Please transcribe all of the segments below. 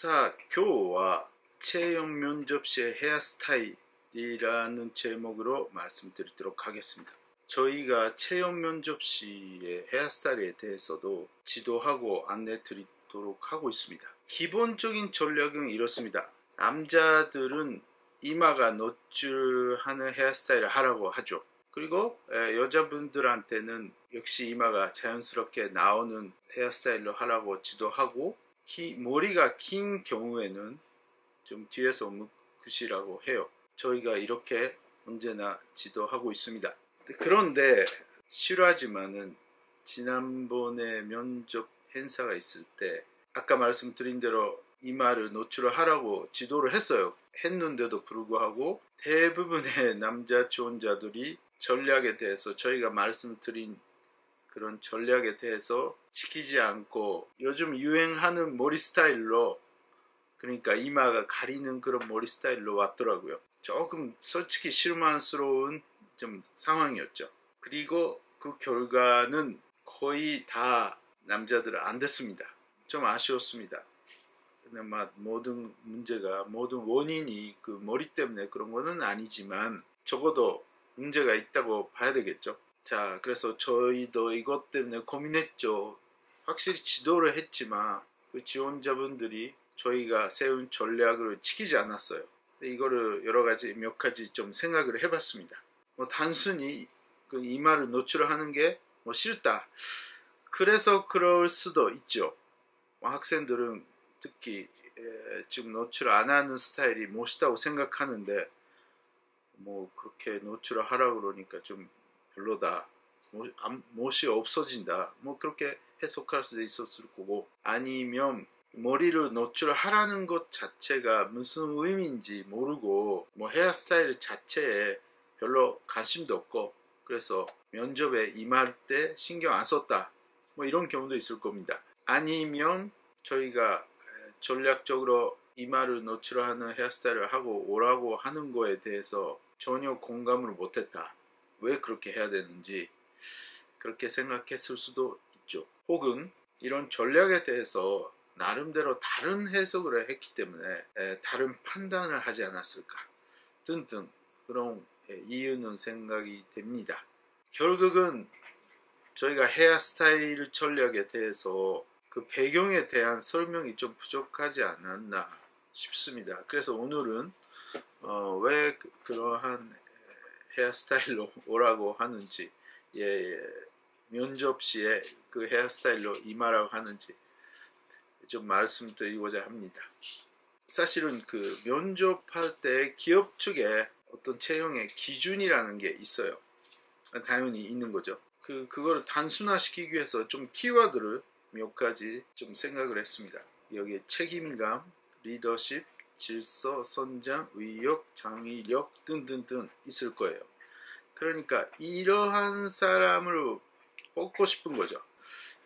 さあ今日は채용 면접 시의 헤어스타일이라는 제목으로 말씀드리도록 하겠습니다. 저희가 채용 면접 시의 헤어스타일에 대해서도 지도하고 안내 드리도록 하고 있습니다. 기본적인 전략은 이렇습니다. 남자들은 이마가 노출하는 헤어스타일을 하라고 하죠. 그리고 여자분들한테는 역시 이마가 자연스럽게 나오는 헤어스타일로 하라고 지도하고, 머리가 긴 경우에는 좀 뒤에서 묶으시라고 해요. 저희가 이렇게 언제나 지도하고 있습니다. 그런데 실화지만은 지난번에 면접 행사가 있을 때 아까 말씀드린 대로 이마를 노출을 하라고 지도를 했어요. 했는데도 불구하고 대부분의 남자 지원자들이 전략에 대해서, 저희가 말씀드린 그런 전략에 대해서 지키지 않고 요즘 유행하는 머리 스타일로, 그러니까 이마가 가리는 그런 머리 스타일로 왔더라고요. 조금 솔직히 실망스러운 좀 상황이었죠. 그리고 그 결과는 거의 다 남자들은 안 됐습니다. 좀 아쉬웠습니다. 근데 모든 문제가, 모든 원인이 그 머리 때문에 그런 거는 아니지만 적어도 문제가 있다고 봐야 되겠죠. 자, 그래서 저희도 이것 때문에 고민했죠. 확실히 지도를 했지만 그 지원자분들이 저희가 세운 전략을 지키지 않았어요. 이거를 몇 가지 좀 생각을 해봤습니다. 단순히 그 이마를 노출을 하는 게 싫다, 그래서 그럴 수도 있죠. 학생들은 특히 지금 노출 안 하는 스타일이 멋있다고 생각하는데 그렇게 노출을 하라고 그러니까 좀 별로다, 멋이 없어진다, 그렇게 해석할 수도 있었을 거고, 아니면 머리를 노출하라는 것 자체가 무슨 의미인지 모르고 헤어스타일 자체에 별로 관심도 없고, 그래서 면접에 임할 때 신경 안 썼다, 이런 경우도 있을 겁니다. 아니면 저희가 전략적으로 이마를 노출하는 헤어스타일을 하고 오라고 하는 거에 대해서 전혀 공감을 못했다, 왜 그렇게 해야 되는지 그렇게 생각했을 수도 있죠. 혹은 이런 전략에 대해서 나름대로 다른 해석을 했기 때문에 다른 판단을 하지 않았을까 등등, 그런 이유는 생각이 됩니다. 결국은 저희가 헤어스타일 전략에 대해서 그 배경에 대한 설명이 좀 부족하지 않았나 싶습니다. 그래서 오늘은 왜 그러한 헤어스타일로 오라고 하는지, 면접 시에 그 헤어스타일로 임하라고 하는지 좀 말씀드리고자 합니다. 사실은 그 면접할 때 기업 측에 어떤 채용의 기준이라는 게 있어요. 당연히 있는 거죠. 그거를 단순화시키기 위해서 좀 키워드를 몇 가지 좀 생각을 했습니다. 여기에 책임감, 리더십, 질서, 선장, 의욕, 창의력 등등등 있을 거예요. 그러니까 이러한 사람을 뽑고 싶은 거죠.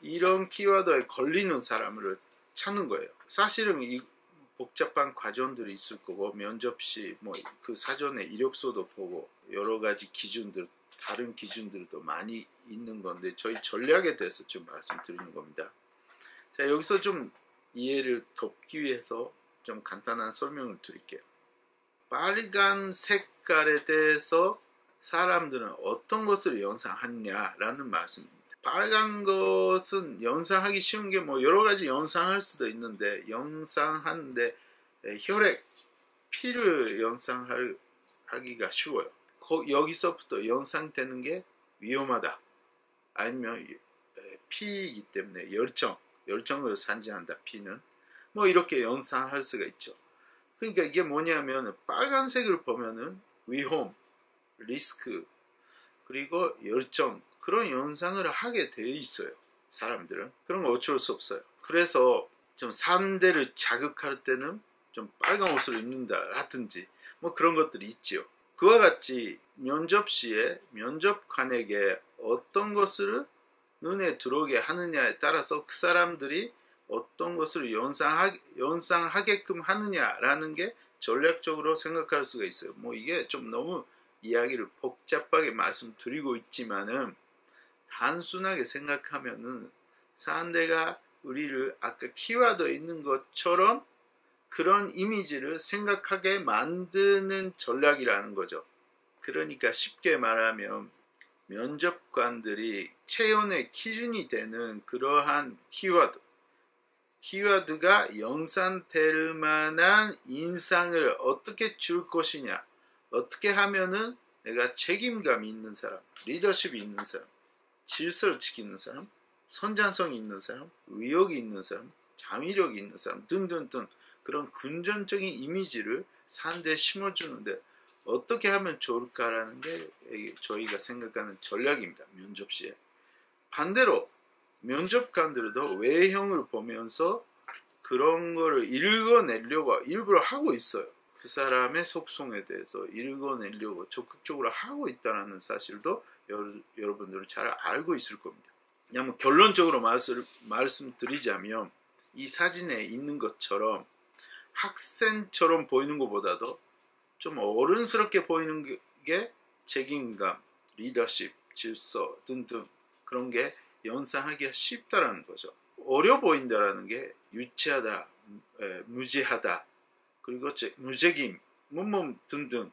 이런 키워드에 걸리는 사람을 찾는 거예요. 사실은 이 복잡한 과정들이 있을 거고, 면접 시 그 사전에 이력서도 보고 여러 가지 기준들, 다른 기준들도 많이 있는 건데 저희 전략에 대해서 좀 말씀드리는 겁니다. 자, 여기서 좀 이해를 돕기 위해서 좀 간단한 설명을 드릴게요. 빨간 색깔에 대해서 사람들은 어떤 것을 연상하느냐라는 말씀입니다. 빨간 것은 연상하기 쉬운 게 여러 가지 연상할 수도 있는데, 연상하는데 혈액, 피를 연상하기가 쉬워요. 여기서부터 연상되는 게 위험하다, 아니면 피이기 때문에 열정을 산지한다, 피는 이렇게 연상할 수가 있죠. 그러니까 이게 뭐냐면 빨간색을 보면은 위험, 리스크, 그리고 열정, 그런 연상을 하게 되어 있어요. 사람들은 그런 거 어쩔 수 없어요. 그래서 좀 상대를 자극할 때는 좀 빨간 옷을 입는다라든지 그런 것들이 있죠. 그와 같이 면접 시에 면접관에게 어떤 것을 눈에 들어오게 하느냐에 따라서 그 사람들이 어떤 것을 연상하게끔 하느냐라는 게 전략적으로 생각할 수가 있어요. 이게 좀 너무 이야기를 복잡하게 말씀드리고 있지만은 단순하게 생각하면은 상대가 우리를 아까 키워드 있는 것처럼 그런 이미지를 생각하게 만드는 전략이라는 거죠. 그러니까 쉽게 말하면 면접관들이 채용의 기준이 되는 그러한 키워드가 연산될 만한 인상을 어떻게 줄 것이냐, 어떻게 하면은 내가 책임감이 있는 사람, 리더십이 있는 사람, 질서를 지키는 사람, 선jan성이 있는 사람, 의욕이 있는 사람, 장의력이 있는 사람 등등등 그런 금전적인 이미지를 사람들에 심어주는데 어떻게 하면 좋을까라는 게 저희가 생각하는 전략입니다. 면접 시에. 반대로 면접관들도 외형을 보면서 그런 거를 읽어내려고 일부러 하고 있어요. 그 사람의 속성에 대해서 읽어내려고 적극적으로 하고 있다는 사실도 여러분들은 잘 알고 있을 겁니다. 그냥 결론적으로 말씀드리자면 이 사진에 있는 것처럼 학생처럼 보이는 것보다도 좀 어른스럽게 보이는 게 책임감, 리더십, 질서 등등 그런 게 연상하기가 쉽다라는 거죠. 어려 보인다라는 게 유치하다, 무지하다, 그리고 무책임, 등등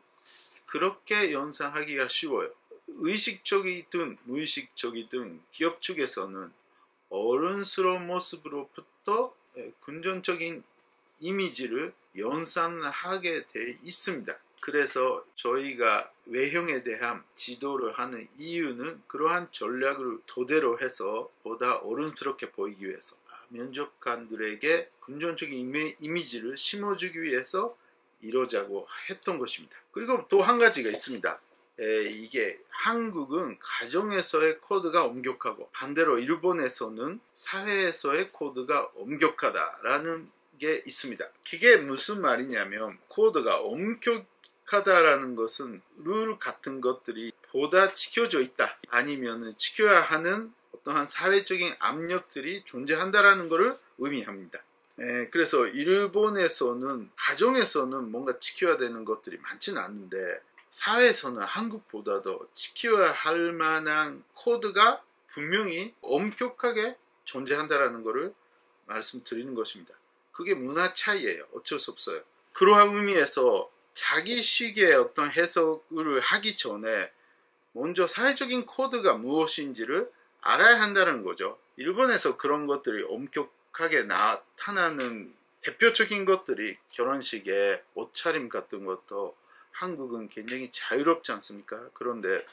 그렇게 연상하기가 쉬워요. 의식적이든 무의식적이든 기업 측에서는 어른스러운 모습으로부터 금전적인 이미지를 연상하게 돼 있습니다. 그래서 저희가 외형에 대한 지도를 하는 이유는 그러한 전략을 토대로 해서 보다 어른스럽게 보이기 위해서 면접관들에게 금전적인 이미지를 심어주기 위해서 이러자고 했던 것입니다. 그리고 또 한 가지가 있습니다. 이게 한국은 가정에서의 코드가 엄격하고 반대로 일본에서는 사회에서의 코드가 엄격하다라는 게 있습니다. 그게 무슨 말이냐면 코드가 엄격하다라는 것은 룰 같은 것들이 보다 지켜져 있다 아니면 지켜야 하는 어떠한 사회적인 압력들이 존재한다라는 것을 의미합니다. 그래서 일본에서는 가정에서는 뭔가 지켜야 되는 것들이 많지는 않는데 사회에서는 한국보다도 지켜야 할 만한 코드가 분명히 엄격하게 존재한다라는 것을 말씀드리는 것입니다. 그게 문화 차이예요. 어쩔 수 없어요. 그러한 의미에서 자기식의 어떤 해석을 하기 전에 먼저 사회적인 코드가 무엇인지를 알아야 한다는 거죠. 일본에서 그런 것들이 엄격하게 나타나는 대표적인 것들이 결혼식에 옷차림 같은 것도 한국은 굉장히 자유롭지 않습니까? 그런데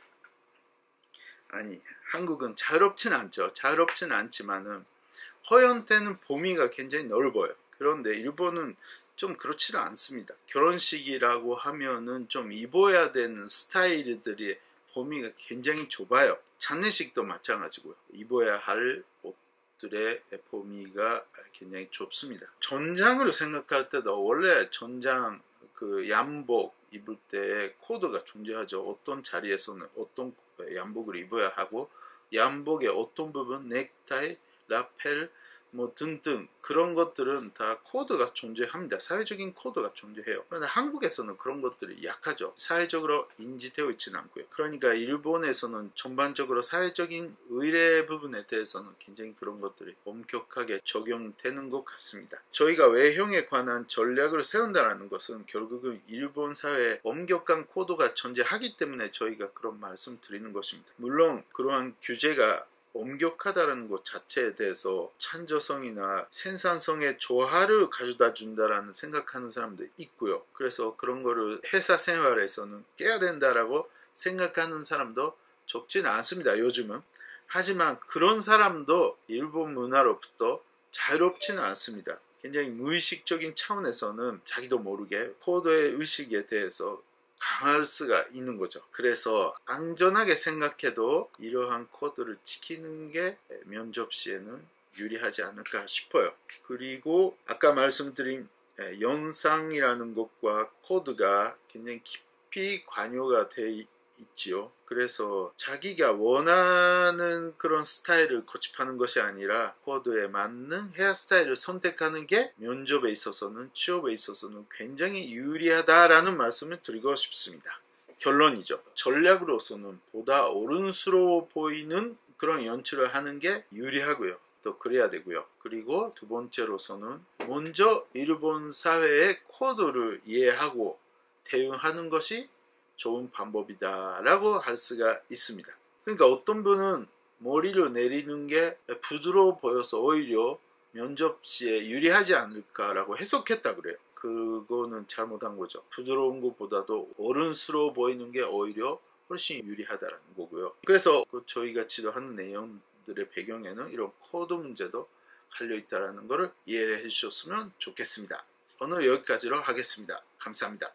한국은 자유롭진 않죠. 자유롭진 않지만은 허용되는 범위가 굉장히 넓어요. 그런데 일본은 좀 그렇지는 않습니다. 결혼식이라고 하면은 좀 입어야 되는 스타일들의 범위가 굉장히 좁아요. 장례식도 마찬가지고요. 입어야 할 옷들의 범위가 굉장히 좁습니다. 전장으로 생각할 때도 원래 전장 양복 입을 때 코드가 존재하죠. 어떤 자리에서는 어떤 양복을 입어야 하고 양복의 어떤 부분, 넥타이, 라펠 등등 그런 것들은 다 코드가 존재합니다. 사회적인 코드가 존재해요. 그런데 한국에서는 그런 것들이 약하죠. 사회적으로 인지되어 있지는 않고요. 그러니까 일본에서는 전반적으로 사회적인 의례 부분에 대해서는 굉장히 그런 것들이 엄격하게 적용되는 것 같습니다. 저희가 외형에 관한 전략을 세운다는 것은 결국은 일본 사회에 엄격한 코드가 존재하기 때문에 저희가 그런 말씀 드리는 것입니다. 물론 그러한 규제가 엄격하다는 것 자체에 대해서 찬조성이나 생산성의 조화를 가져다 준다라는 생각하는 사람도 있고요. 그래서 그런 거를 회사 생활에서는 깨야 된다라고 생각하는 사람도 적지는 않습니다. 요즘은. 하지만 그런 사람도 일본 문화로부터 자유롭지는 않습니다. 굉장히 무의식적인 차원에서는 자기도 모르게 코드의 의식에 대해서 강할 수가 있는 거죠. 그래서 안전하게 생각해도 이러한 코드를 지키는 게 면접 시에는 유리하지 않을까 싶어요. 그리고 아까 말씀드린 연상이라는 것과 코드가 굉장히 깊이 관여가 돼 있지요. 그래서 자기가 원하는 그런 스타일을 고집하는 것이 아니라 코드에 맞는 헤어스타일을 선택하는 게 면접에 있어서는 취업에 있어서는 굉장히 유리하다라는 말씀을 드리고 싶습니다. 결론이죠. 전략으로서는 보다 어른스러워 보이는 그런 연출을 하는 게 유리하고요. 또 그래야 되고요. 그리고 두 번째로서는 먼저 일본 사회의 코드를 이해하고 대응하는 것이 좋은 방법이다 라고 할 수가 있습니다. 그러니까 어떤 분은 머리를 내리는 게 부드러워 보여서 오히려 면접 시에 유리하지 않을까라고 해석했다 그래요. 그거는 잘못한 거죠. 부드러운 것보다도 어른스러워 보이는 게 오히려 훨씬 유리하다는 거고요. 그래서 저희가 지도하는 내용들의 배경에는 이런 코드 문제도 갈려 있다는 것을 이해해 주셨으면 좋겠습니다. 오늘 여기까지로 하겠습니다. 감사합니다.